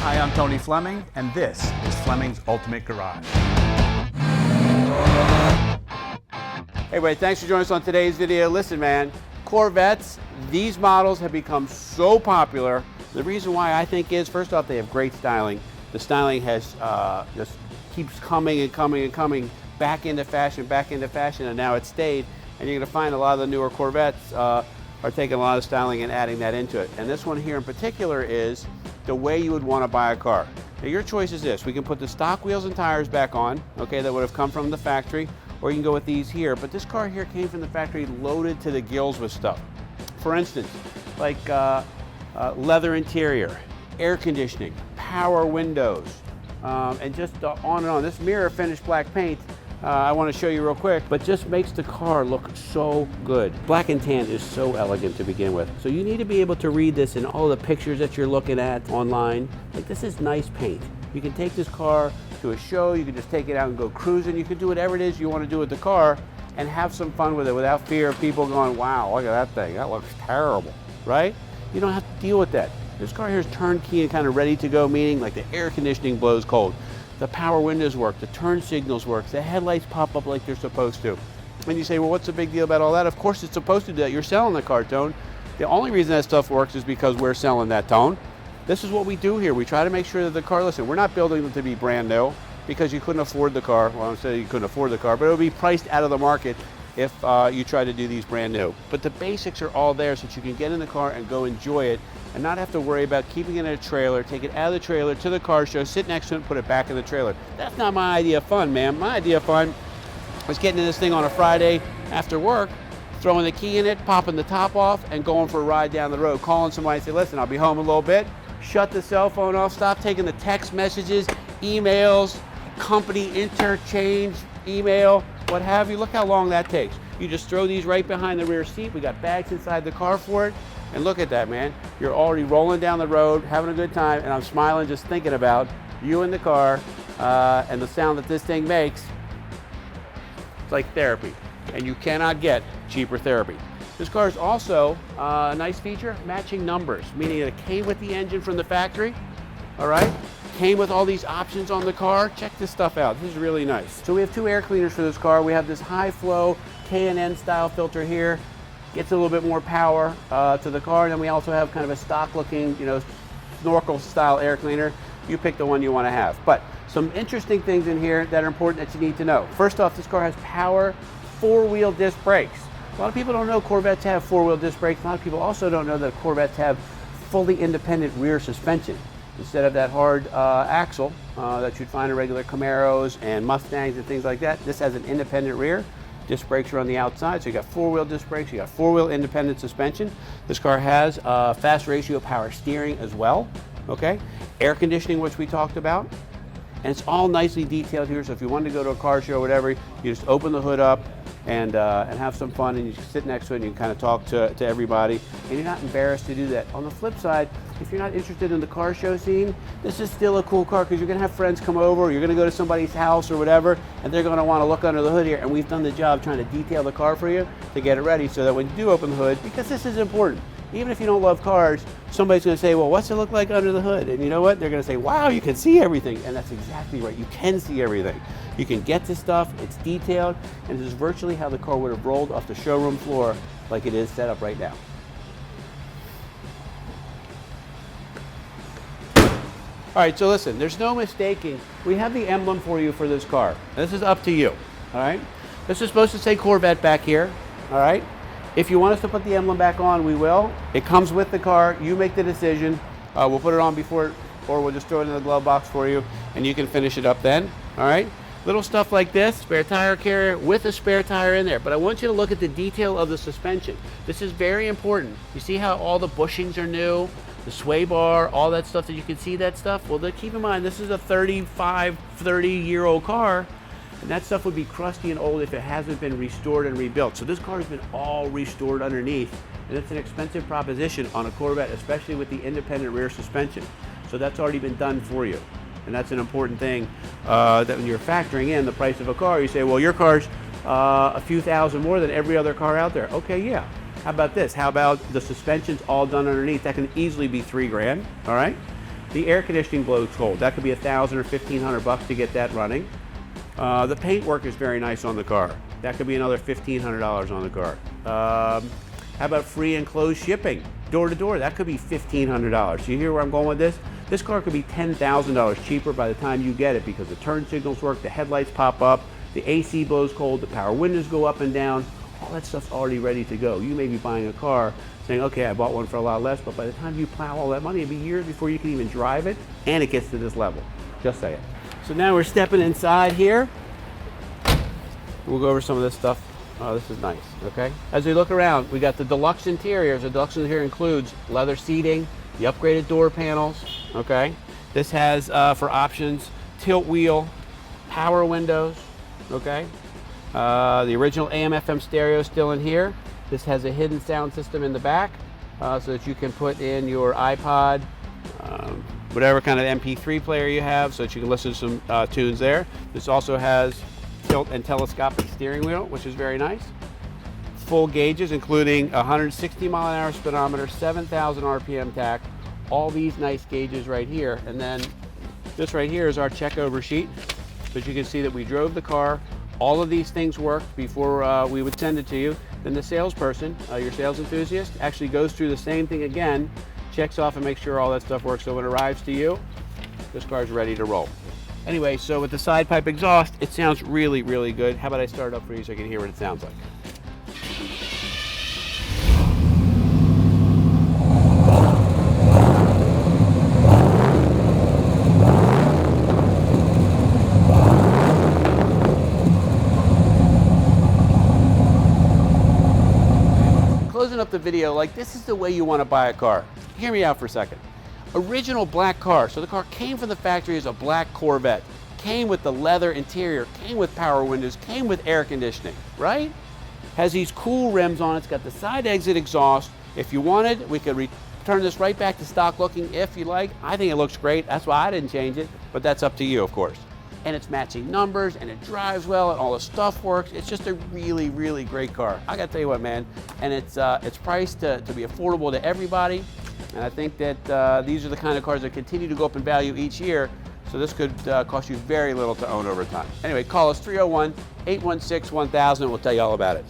Hi, I'm Tony Fleming, and this is Fleming's Ultimate Garage. Hey everybody, thanks for joining us on today's video. Listen man, Corvettes, these models have become so popular. The reason why I think is, first off, they have great styling. The styling has just keeps coming and coming and coming back into fashion, and now it's stayed. And you're gonna find a lot of the newer Corvettes are taking a lot of styling and adding that into it. And this one here in particular is the way you would want to buy a car. Now your choice is this: we can put the stock wheels and tires back on, okay, that would have come from the factory, or you can go with these here. But this car here came from the factory loaded to the gills with stuff. For instance, like leather interior, air conditioning, power windows, and just on and on. This mirror finished black paint, I want to show you real quick, but just makes the car look so good. Black and tan is so elegant to begin with. So you need to be able to read this in all the pictures that you're looking at online. Like, this is nice paint. You can take this car to a show, you can just take it out and go cruising, you can do whatever it is you want to do with the car and have some fun with it without fear of people going, wow, look at that thing, that looks terrible, right? You don't have to deal with that. This car here is turnkey and kind of ready to go, meaning like the air conditioning blows cold. The power windows work, the turn signals work, the headlights pop up like they're supposed to. And you say, well, what's the big deal about all that? Of course it's supposed to do that. You're selling the car, Tone. The only reason that stuff works is because we're selling that, Tone. This is what we do here. We try to make sure that the car, listen, we're not building them to be brand new because you couldn't afford the car. Well, I'm saying you couldn't afford the car, but it would be priced out of the market if you try to do these brand new. But the basics are all there so that you can get in the car and go enjoy it and not have to worry about keeping it in a trailer, take it out of the trailer to the car show, sit next to it, and put it back in the trailer. That's not my idea of fun, man. My idea of fun was getting in this thing on a Friday after work, throwing the key in it, popping the top off, and going for a ride down the road, calling somebody and say, listen, I'll be home in a little bit. Shut the cell phone off, stop taking the text messages, emails, company interchange, email, what have you. Look how long that takes. You just throw these right behind the rear seat. We got bags inside the car for it. And look at that, man. You're already rolling down the road, having a good time, and I'm smiling just thinking about you in the car and the sound that this thing makes. It's like therapy, and you cannot get cheaper therapy. This car is also a nice feature, matching numbers, meaning it came with the engine from the factory, all right? Came with all these options on the car. Check this stuff out. This is really nice. So we have two air cleaners for this car. We have this high flow K&N style filter here. Gets a little bit more power to the car. And then we also have kind of a stock looking, snorkel style air cleaner. You pick the one you want to have. But some interesting things in here that are important that you need to know. First off, this car has power 4-wheel disc brakes. A lot of people don't know Corvettes have 4-wheel disc brakes. A lot of people also don't know that Corvettes have fully independent rear suspension. Instead of that hard axle that you'd find in regular Camaros and Mustangs and things like that, this has an independent rear. Disc brakes are on the outside, so you got 4-wheel disc brakes, you got 4-wheel independent suspension. This car has fast ratio power steering as well, okay? Air conditioning, which we talked about. And it's all nicely detailed here, so if you wanted to go to a car show or whatever, you just open the hood up and have some fun, and you can sit next to it and you can kind of talk to everybody, and you're not embarrassed to do that. On the flip side, if you're not interested in the car show scene, this is still a cool car because you're going to have friends come over, or you're going to go to somebody's house or whatever, and they're going to want to look under the hood here, and we've done the job trying to detail the car for you to get it ready so that when you do open the hood, because this is important, even if you don't love cars, somebody's going to say, well, what's it look like under the hood? And you know what? They're going to say, wow, you can see everything. And that's exactly right. You can see everything. You can get this stuff. It's detailed. And this is virtually how the car would have rolled off the showroom floor like it is set up right now. All right, so listen, there's no mistaking. We have the emblem for you for this car. This is up to you, all right? This is supposed to say Corvette back here, all right? If you want us to put the emblem back on, we will. It comes with the car. You make the decision. We'll put it on before, or we'll just throw it in the glove box for you, and you can finish it up then, all right? Little stuff like this, spare tire carrier with a spare tire in there. But I want you to look at the detail of the suspension. This is very important. You see how all the bushings are new? The sway bar, all that stuff that you can see that stuff? Well, keep in mind, this is a 30-year-old car. And that stuff would be crusty and old if it hasn't been restored and rebuilt. So this car has been all restored underneath, and it's an expensive proposition on a Corvette, especially with the independent rear suspension. So that's already been done for you. And that's an important thing that when you're factoring in the price of a car, you say, well, your car's a few thousand more than every other car out there. Okay, yeah. How about this? How about the suspension's all done underneath? That can easily be $3 grand, all right? The air conditioning blows cold. That could be $1,000 or $1,500 to get that running. The paint work is very nice on the car. That could be another $1,500 on the car. How about free and closed shipping? Door to door, that could be $1,500. You hear where I'm going with this? This car could be $10,000 cheaper by the time you get it because the turn signals work, the headlights pop up, the AC blows cold, the power windows go up and down. All that stuff's already ready to go. You may be buying a car saying, okay, I bought one for a lot less, but by the time you plow all that money, it'll be years before you can even drive it, and it gets to this level. Just say it. So now we're stepping inside here. We'll go over some of this stuff. Oh, this is nice, okay? As we look around, we got the deluxe interiors. The deluxe interior includes leather seating, the upgraded door panels, okay? This has, for options, tilt wheel, power windows, okay? The original AM/FM stereo is still in here. This has a hidden sound system in the back so that you can put in your iPod, whatever kind of MP3 player you have, so that you can listen to some tunes there. This also has tilt and telescopic steering wheel, which is very nice. Full gauges, including 160 mile an hour speedometer, 7,000 RPM tach, all these nice gauges right here. And then this right here is our check over sheet. So you can see that we drove the car. All of these things worked before we would send it to you. Then the salesperson, your sales enthusiast, actually goes through the same thing again, checks off and makes sure all that stuff works. So when it arrives to you, this car is ready to roll. Anyway, so with the side pipe exhaust, it sounds really, really good. How about I start it up for you so you can hear what it sounds like? Closing up the video, like this is the way you want to buy a car. Hear me out for a second. Original black car, so the car came from the factory as a black Corvette, came with the leather interior, came with power windows, came with air conditioning, right? Has these cool rims on it, it's got the side exit exhaust. If you wanted, we could return this right back to stock looking if you like. I think it looks great, that's why I didn't change it, but that's up to you, of course. And it's matching numbers, and it drives well, and all the stuff works. It's just a really, really great car. I gotta tell you what, man, and it's priced to be affordable to everybody. And I think that these are the kind of cars that continue to go up in value each year, so this could cost you very little to own over time. Anyway, call us 301-816-1000, and we'll tell you all about it.